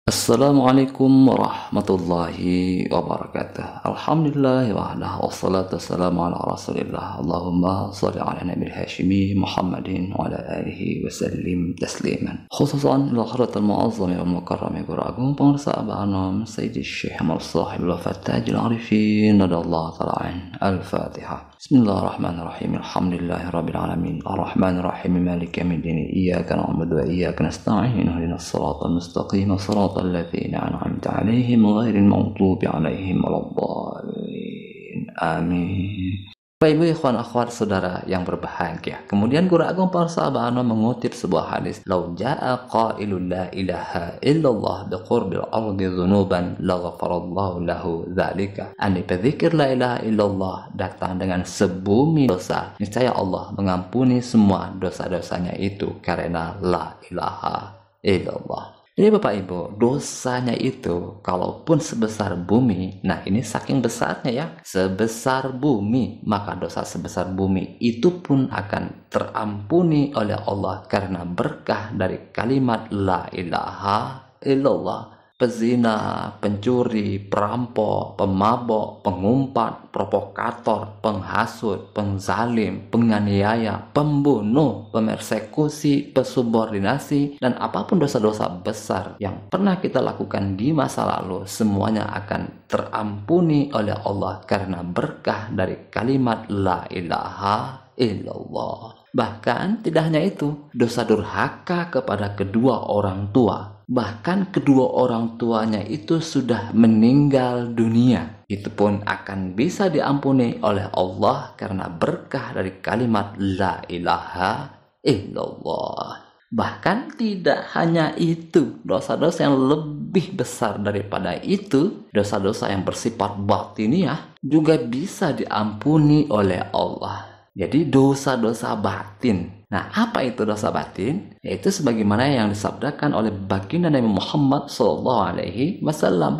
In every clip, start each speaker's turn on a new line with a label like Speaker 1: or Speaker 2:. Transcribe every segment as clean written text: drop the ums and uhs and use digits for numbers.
Speaker 1: Assalamualaikum warahmatullahi wabarakatuh. Alhamdulillah wahdah wassalatu wassalamu ala rasulillah. Allahumma salli ala nabi hashimi Muhammadin wa ala alihi wa sallim tasliman. Khususan ila hadratul muazzam wal mukarram guru agung pengarsa abanam Sayyidi Syekh Amal Sahib al-Wafat Tajul Arifin radallahu ta'ala an. Al-Fatihah. Bismillahirrahmanirrahim. Alhamdulillahi rabbil alamin. Ar-Rahmanir-Rahim. Maliki yaumiddin. Iyyaka na'budu wa iyyaka nasta'in. Ihdinas siratal mustaqim. Siratal ladzina an'amta 'alaihim ghairil maghdubi 'alaihim waladdallin. Amin. Bapak Ibu ikhwan akhwat saudara yang berbahagia. Kemudian Guru Agung Parsabah mengutip sebuah hadis, "Lau jaa qailun la ilaha illallah biqurbil ardi dzunuban laghfarallahu lahu dzalika." Andai berzikir la ilaha illallah datang dengan sebumi dosa, niscaya Allah mengampuni semua dosa-dosanya itu karena la ilaha illallah. Jadi Bapak Ibu, dosanya itu kalaupun sebesar bumi, nah ini saking besarnya ya, sebesar bumi, maka dosa sebesar bumi itu pun akan terampuni oleh Allah karena berkah dari kalimat la ilaha illallah. Pezina, pencuri, perampok, pemabok, pengumpat, provokator, penghasut, pengzalim, penganiaya, pembunuh, pemersekusi, pesubordinasi, dan apapun dosa-dosa besar yang pernah kita lakukan di masa lalu, semuanya akan terampuni oleh Allah karena berkah dari kalimat la ilaha illallah. Bahkan tidak hanya itu, dosa durhaka kepada kedua orang tua, bahkan kedua orang tuanya itu sudah meninggal dunia, itu pun akan bisa diampuni oleh Allah karena berkah dari kalimat la ilaha illallah. Bahkan tidak hanya itu, dosa-dosa yang lebih besar daripada itu, dosa-dosa yang bersifat batiniah juga bisa diampuni oleh Allah. Jadi dosa-dosa batin. Nah, apa itu dosa batin? Yaitu sebagaimana yang disabdakan oleh baginda Nabi Muhammad SAW,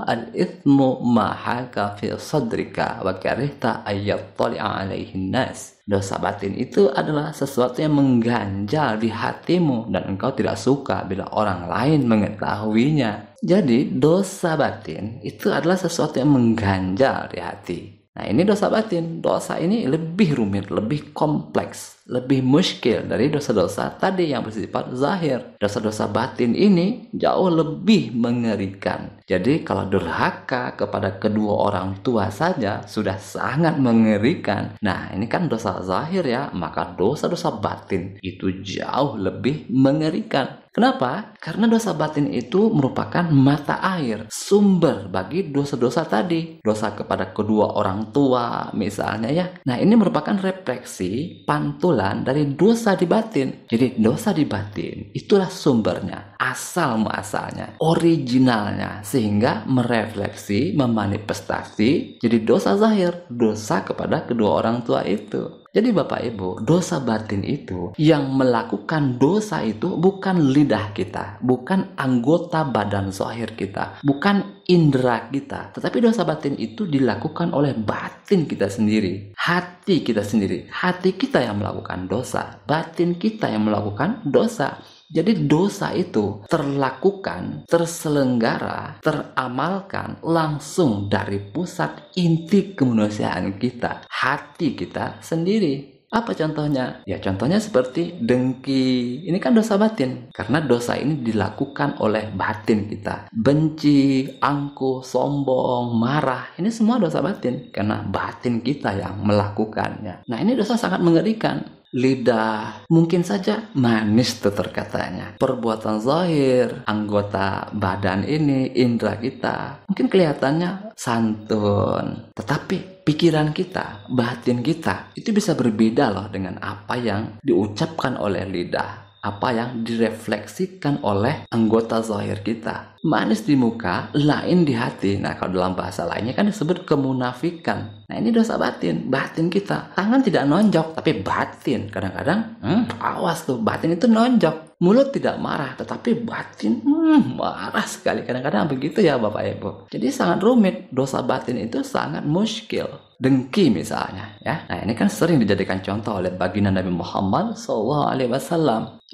Speaker 1: al-ithmu ma haka fi sadrika wa karihta ayyattali'a alaihin nas. Dosa batin itu adalah sesuatu yang mengganjal di hatimu dan engkau tidak suka bila orang lain mengetahuinya. Jadi dosa batin itu adalah sesuatu yang mengganjal di hati. Nah, ini dosa batin. Dosa ini lebih rumit, lebih kompleks, lebih muskil dari dosa-dosa tadi yang bersifat zahir. Dosa-dosa batin ini jauh lebih mengerikan. Jadi kalau durhaka kepada kedua orang tua saja sudah sangat mengerikan. Nah, ini kan dosa zahir ya, maka dosa-dosa batin itu jauh lebih mengerikan. Kenapa? Karena dosa batin itu merupakan mata air, sumber bagi dosa-dosa tadi. Dosa kepada kedua orang tua misalnya ya. Nah, ini merupakan refleksi pantulan dari dosa di batin. Jadi dosa di batin itulah sumbernya, asal muasalnya, originalnya, sehingga merefleksi, memanifestasi jadi dosa zahir, dosa kepada kedua orang tua itu. Jadi Bapak Ibu, dosa batin itu yang melakukan dosa itu bukan lidah kita, bukan anggota badan zahir kita, bukan indera kita, tetapi dosa batin itu dilakukan oleh batin kita sendiri, hati kita sendiri. Hati kita yang melakukan dosa, batin kita yang melakukan dosa. Jadi dosa itu terlakukan, terselenggara, teramalkan langsung dari pusat inti kemanusiaan kita, hati kita sendiri. Apa contohnya? Ya contohnya seperti dengki. Ini kan dosa batin. Karena dosa ini dilakukan oleh batin kita. Benci, angkuh, sombong, marah. Ini semua dosa batin. Karena batin kita yang melakukannya. Nah, ini dosa sangat mengerikan. Lidah mungkin saja manis tutur katanya. Perbuatan zahir, anggota badan ini, indera kita, mungkin kelihatannya santun. Tetapi pikiran kita, batin kita, itu bisa berbeda loh dengan apa yang diucapkan oleh lidah, apa yang direfleksikan oleh anggota zahir kita. Manis di muka, lain di hati. Nah, kalau dalam bahasa lainnya kan disebut kemunafikan. Nah, ini dosa batin, batin kita. Tangan tidak nonjok, tapi batin. Kadang-kadang, awas tuh, batin itu nonjok. Mulut tidak marah, tetapi batin marah sekali. Kadang-kadang begitu ya Bapak Ibu. Jadi sangat rumit. Dosa batin itu sangat muskil. Dengki misalnya ya. Nah, ini kan sering dijadikan contoh oleh baginda Nabi Muhammad SAW.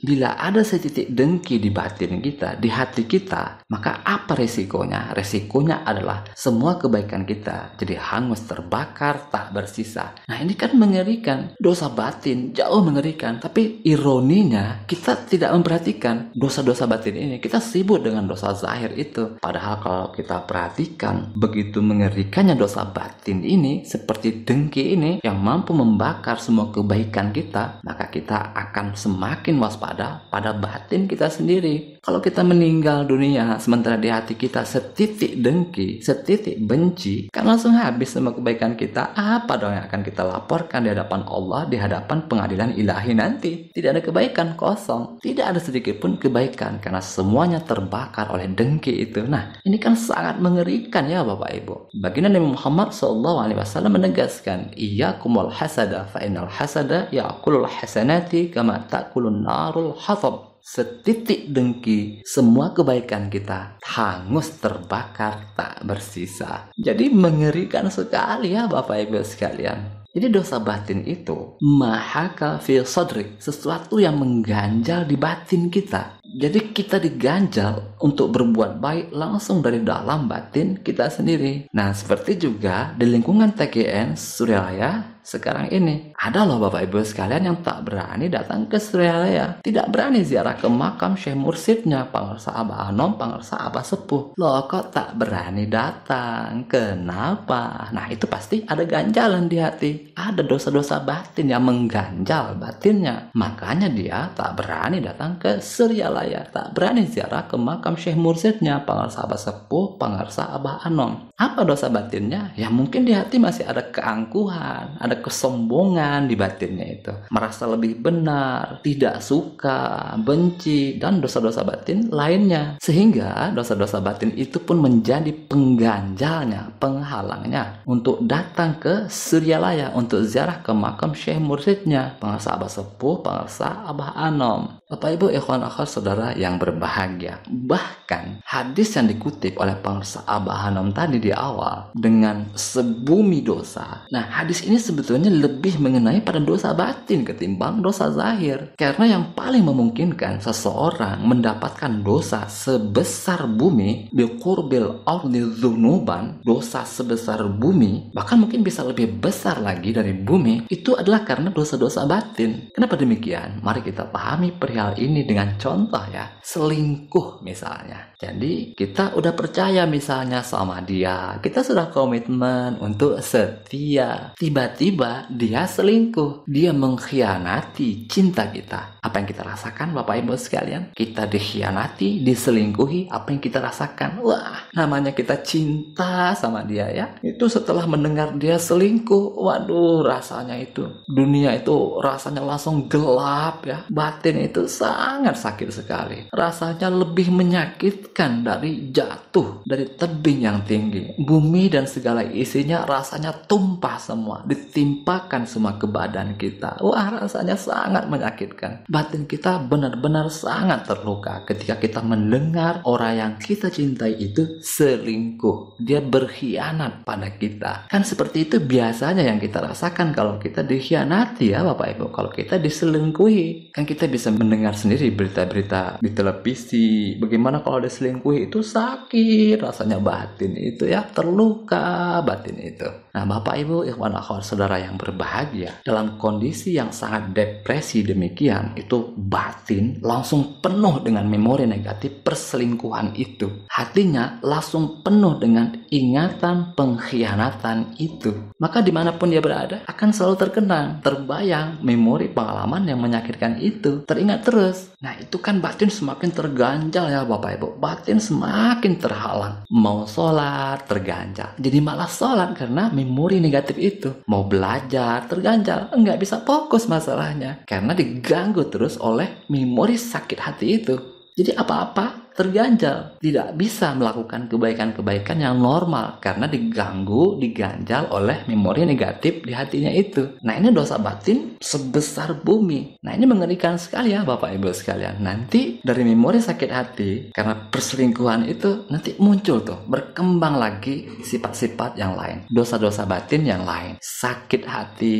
Speaker 1: Bila ada setitik dengki di batin kita, di hati kita, Maka apa resikonya? Resikonya adalah semua kebaikan kita jadi hangus, terbakar, tak bersisa. Nah, ini kan mengerikan. Dosa batin jauh mengerikan. Tapi ironinya kita tidak memperhatikan dosa-dosa batin ini. Kita sibuk dengan dosa zahir itu. Padahal kalau kita perhatikan, begitu mengerikannya dosa batin ini, seperti dengki ini yang mampu membakar semua kebaikan kita, maka kita akan semakin waspada pada batin kita sendiri. Kalau kita meninggal dunia sementara di hati kita setitik dengki, setitik benci, kan langsung habis semua kebaikan kita. Apa dong yang akan kita laporkan di hadapan Allah, di hadapan pengadilan ilahi nanti? Tidak ada kebaikan, kosong. Tidak ada sedikit pun kebaikan karena semuanya terbakar oleh dengki itu. Nah, ini kan sangat mengerikan ya Bapak Ibu. Baginda Nabi Muhammad SAW menegaskan, iyyakumul hasada fa innal hasada ya'kulul hasanati kama ta'kulun narul hatab. Setitik dengki, semua kebaikan kita hangus, terbakar, tak bersisa. Jadi mengerikan sekali ya Bapak Ibu sekalian. Jadi dosa batin itu mahaka fi sadrik, sesuatu yang mengganjal di batin kita. Jadi kita diganjal untuk berbuat baik langsung dari dalam batin kita sendiri. Nah, seperti juga di lingkungan TGN Suryalaya sekarang ini. Ada loh Bapak Ibu sekalian yang tak berani datang ke Suryalaya. Tidak berani ziarah ke makam Syekh Mursyidnya, Pangarsa Abah Anom, Pangarsa Abah Sepuh. Loh, kok tak berani datang? Kenapa? Nah, itu pasti ada ganjalan di hati. Ada dosa-dosa batin yang mengganjal batinnya. Makanya dia tak berani datang ke Suryalaya. Tak berani ziarah ke makam Syekh Mursyidnya, Pangarsa Abah Sepuh, Pangarsa Abah Anom. Apa dosa batinnya? Ya mungkin di hati masih ada keangkuhan, ada kesombongan di batinnya itu. Merasa lebih benar, tidak suka, benci, dan dosa-dosa batin lainnya. Sehingga dosa-dosa batin itu pun menjadi pengganjalnya, penghalangnya untuk datang ke Suryalaya, untuk ziarah ke makam Syekh Mursyidnya, Pangarsa Abah Sepuh, Pangarsa Abah Anom. Bapak Ibu ikhwan akhwat saudara yang berbahagia, bahkan hadis yang dikutip oleh Pangarsa Abah Anom tadi di awal dengan sebumi dosa. Nah, hadis ini sebetulnya lebih mengenai pada dosa batin ketimbang dosa zahir. Karena yang paling memungkinkan seseorang mendapatkan dosa sebesar bumi, biqurbil ardi dzunuban, dosa sebesar bumi, bahkan mungkin bisa lebih besar lagi dari bumi, itu adalah karena dosa-dosa batin. Kenapa demikian? Mari kita pahami perihal ini dengan contoh ya. Selingkuh misalnya. Jadi kita udah percaya misalnya sama dia, kita sudah komitmen untuk setia. Tiba-tiba dia selingkuh, dia mengkhianati cinta kita. Apa yang kita rasakan Bapak Ibu sekalian? Kita dikhianati, diselingkuhi, apa yang kita rasakan? Wah, namanya kita cinta sama dia ya. Itu setelah mendengar dia selingkuh, waduh rasanya itu, dunia itu rasanya langsung gelap ya. Batin itu sangat sakit sekali. Rasanya lebih menyakitkan dari jatuh dari tebing yang tinggi. Bumi dan segala isinya rasanya tumpah semua, ditimpakan semua ke badan kita. Wah, rasanya sangat menyakitkan. Batin kita benar-benar sangat terluka ketika kita mendengar orang yang kita cintai itu selingkuh. Dia berkhianat pada kita. Kan seperti itu biasanya yang kita rasakan kalau kita dikhianati ya Bapak Ibu. Kalau kita diselingkuhi, kan kita bisa mendengar sendiri berita-berita di televisi. Bagaimana kalau diselingkuhi itu sakit rasanya batin itu ya, terluka batin itu. Nah Bapak Ibu ikhwan akhwat saudara yang berbahagia, dalam kondisi yang sangat depresi demikian, itu batin langsung penuh dengan memori negatif perselingkuhan itu. Hatinya langsung penuh dengan ingatan pengkhianatan itu. Maka dimanapun dia berada akan selalu terkenang, terbayang memori pengalaman yang menyakitkan itu, teringat terus. Nah itu kan batin semakin terganjal ya Bapak Ibu. Batin semakin terhalang. Mau sholat terganjal, jadi malas sholat karena memori negatif itu. Mau belajar terganjal, nggak bisa fokus masalahnya karena diganggu terus oleh memori sakit hati itu. Jadi apa-apa terganjal, tidak bisa melakukan kebaikan-kebaikan yang normal karena diganggu, diganjal oleh memori negatif di hatinya itu. Nah ini dosa batin sebesar bumi. Nah ini mengerikan sekali ya Bapak Ibu sekalian. Nanti dari memori sakit hati karena perselingkuhan itu nanti muncul tuh, berkembang lagi sifat-sifat yang lain, dosa-dosa batin yang lain. Sakit hati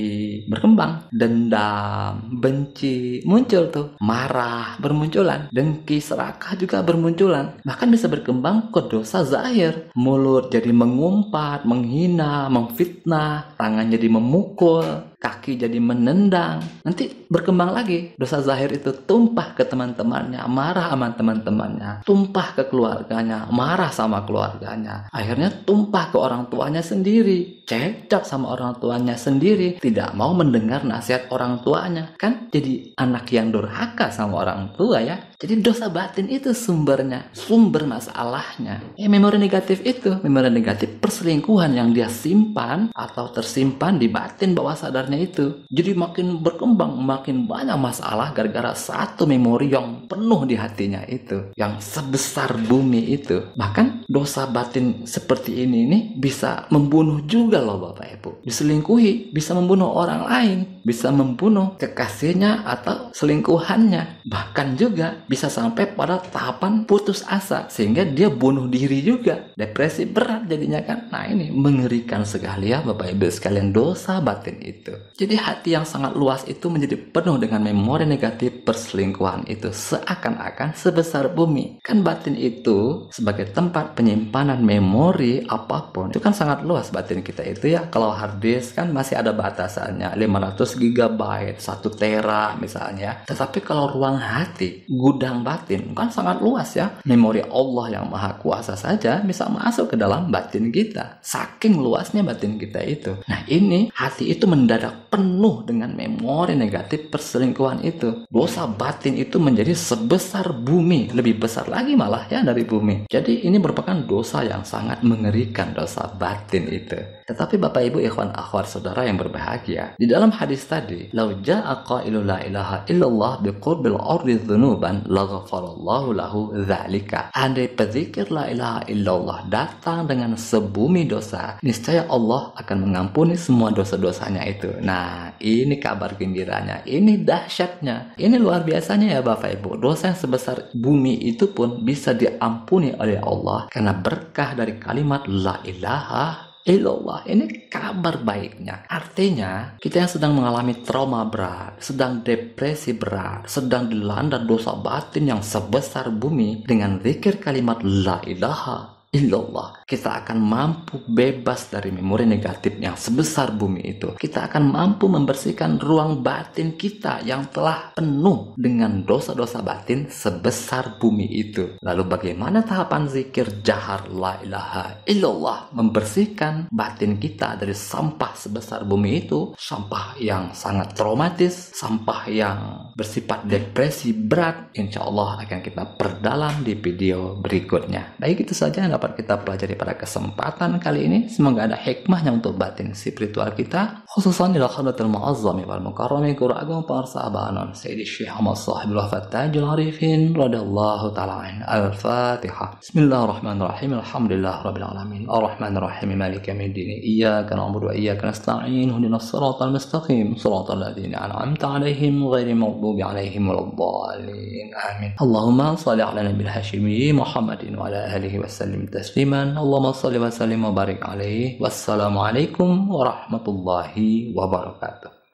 Speaker 1: berkembang, dendam, benci muncul tuh, marah bermunculan, dengki, serakah juga bermunculan. bermunculan. Bahkan bisa berkembang ke dosa zahir. Mulut jadi mengumpat, menghina, memfitnah, tangan jadi memukul, kaki jadi menendang. Nanti berkembang lagi. Dosa zahir itu tumpah ke teman-temannya, marah sama teman-temannya, tumpah ke keluarganya, marah sama keluarganya. Akhirnya tumpah ke orang tuanya sendiri, cekcok sama orang tuanya sendiri, tidak mau mendengar nasihat orang tuanya. Kan jadi anak yang durhaka sama orang tua ya. Jadi dosa batin itu sumbernya, sumber masalahnya. Memori negatif itu, memori negatif perselingkuhan yang dia simpan atau tersimpan di batin bawah sadarnya itu. Jadi makin berkembang, makin banyak masalah gara-gara satu memori yang penuh di hatinya itu, yang sebesar bumi itu. Bahkan dosa batin seperti ini nih bisa membunuh juga loh Bapak Ibu. Diselingkuhi bisa membunuh orang lain, bisa membunuh kekasihnya atau selingkuhannya. Bahkan juga bisa sampai pada tahapan putus asa sehingga dia bunuh diri juga, depresi berat jadinya kan. Nah ini mengerikan sekali ya Bapak Ibu sekalian, dosa batin itu. Jadi hati yang sangat luas itu menjadi penuh dengan memori negatif perselingkuhan itu, seakan-akan sebesar bumi. Kan batin itu sebagai tempat penyimpanan memori apapun itu kan sangat luas batin kita itu ya. Kalau hard disk kan masih ada batasannya 500 GB, 1 tera misalnya. Tetapi kalau ruang hati, gudang batin kan sangat luas ya. Memori Allah yang maha kuasa saja bisa masuk ke dalam batin kita, saking luasnya batin kita itu. Nah ini hati itu mendadak penuh dengan memori negatif perselingkuhan itu. Dosa batin itu menjadi sebesar bumi, lebih besar lagi malah ya dari bumi. Jadi ini merupakan dosa yang sangat mengerikan, dosa batin itu. Tetapi Bapak Ibu ikhwan akhwat saudara yang berbahagia, di dalam hadis tadi, "Lau ja'a qailu la ilaha illallah biqurbil ardi dzunuban laghfarallahu lahu dzalika." Andai pezikir la ilaha illallah datang dengan sebumi dosa, niscaya Allah akan mengampuni semua dosa-dosanya itu. Nah, ini kabar gembiranya, ini dahsyatnya, ini luar biasanya ya Bapak Ibu. Dosa yang sebesar bumi itu pun bisa diampuni oleh Allah karena berkah dari kalimat la ilaha illallah. Ini kabar baiknya. Artinya kita yang sedang mengalami trauma berat, sedang depresi berat, sedang dilanda dosa batin yang sebesar bumi, dengan zikir kalimat la ilaha illallah, kita akan mampu bebas dari memori negatif yang sebesar bumi itu. Kita akan mampu membersihkan ruang batin kita yang telah penuh dengan dosa-dosa batin sebesar bumi itu. Lalu bagaimana tahapan zikir jahar la ilaha illallah membersihkan batin kita dari sampah sebesar bumi itu, sampah yang sangat traumatis, sampah yang bersifat depresi berat? Insya Allah akan kita perdalam di video berikutnya. Baik, itu saja yang dapat kita pelajari pada kesempatan kali ini. Semoga ada hikmahnya untuk batin spiritual kita, khususan di Khadatul Mu'azzami wal Mukarrami Guru Agung Parsabanon Sayyidi Syekh Ahmad Sahibul Wafat Tajul Arifin radhiyallahu ta'ala an. Al-Fatihah. Bismillahirrahmanirrahim. Alhamdulillah rabbil alamin. Ar-Rahmanir-Rahim. Maliki yaumiddin. Iyyaka na'budu wa iyyaka nasta'in. Ihdinas siratal mustaqim. Siratal ladzina an'amta 'alaihim ghairil maghdubi 'alaihim waladdallin. Amin. Allahumma shalli 'ala nabiyil hashimi Muhammadin wa ala alihi wasallim tasliman. Allahumma shalli wa sallim wa barik alaihi. Wassalamualaikum warahmatullahi wabarakatuh.